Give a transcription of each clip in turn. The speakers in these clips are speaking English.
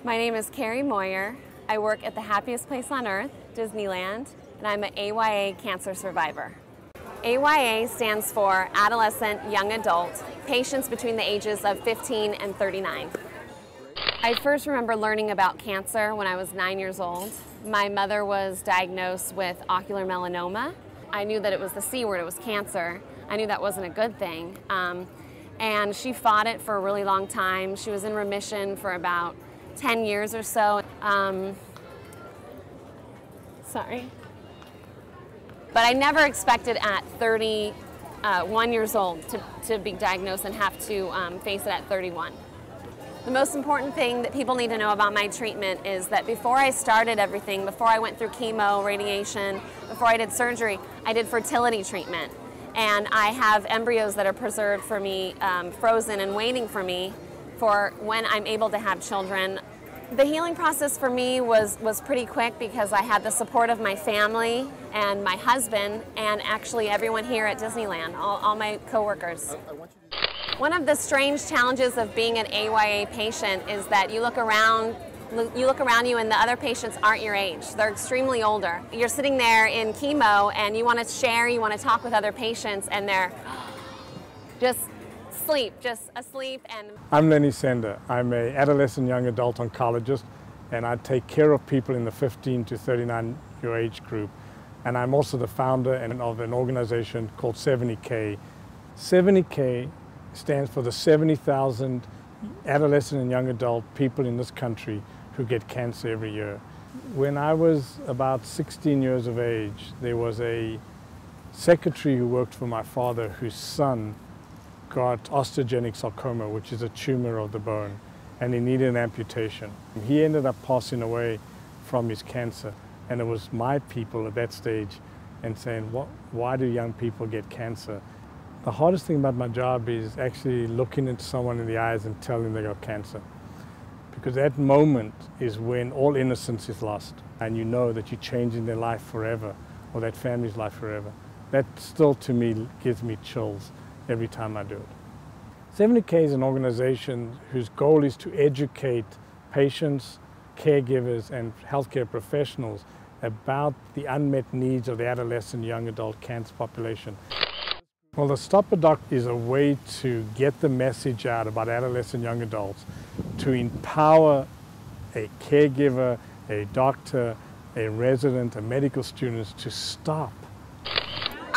My name is Carrie Moyer. I work at the happiest place on earth, Disneyland, and I'm an AYA cancer survivor. AYA stands for Adolescent Young Adult, patients between the ages of 15 and 39. I first remember learning about cancer when I was 9 years old. My mother was diagnosed with ocular melanoma. I knew that it was the C word, it was cancer. I knew that wasn't a good thing. And she fought it for a really long time. She was in remission for about 10 years or so. Sorry. But I never expected at 31 years old to be diagnosed and have to face it at 31. The most important thing that people need to know about my treatment is that before I started everything, before I went through chemo, radiation, before I did surgery, I did fertility treatment. And I have embryos that are preserved for me, frozen and waiting for me for when I'm able to have children. The healing process for me was pretty quick because I had the support of my family and my husband and actually everyone here at Disneyland, all my coworkers. One of the strange challenges of being an AYA patient is that you look around you and the other patients aren't your age. They're extremely older. You're sitting there in chemo and you want to share, you want to talk with other patients, and they're just asleep. And I'm Lenny Sender. I'm an adolescent young adult oncologist, and I take care of people in the 15 to 39 year age group. And I'm also the founder of an organization called 70K. 70K stands for the 70,000 adolescent and young adult people in this country who get cancer every year. When I was about 16 years of age, there was a secretary who worked for my father whose son got osteogenic sarcoma, which is a tumor of the bone, and he needed an amputation. He ended up passing away from his cancer, and it was my people at that stage and saying, why do young people get cancer? The hardest thing about my job is actually looking into someone in the eyes and telling them they got cancer. Because that moment is when all innocence is lost, and you know that you're changing their life forever, or that family's life forever. That still, to me, gives me chills every time I do it. 70K is an organization whose goal is to educate patients, caregivers, and healthcare professionals about the unmet needs of the adolescent young adult cancer population. Well, the StopADoc is a way to get the message out about adolescent young adults, to empower a caregiver, a doctor, a resident, a medical student to stop.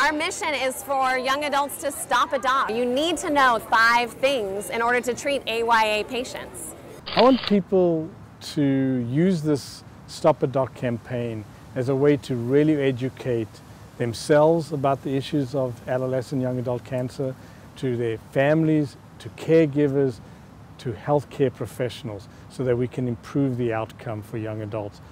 our mission is for young adults to stop a dog. You need to know 5 things in order to treat AYA patients. I want people to use this StopADoc campaign as a way to really educate themselves about the issues of adolescent young adult cancer, to their families, to caregivers, to healthcare professionals, so that we can improve the outcome for young adults.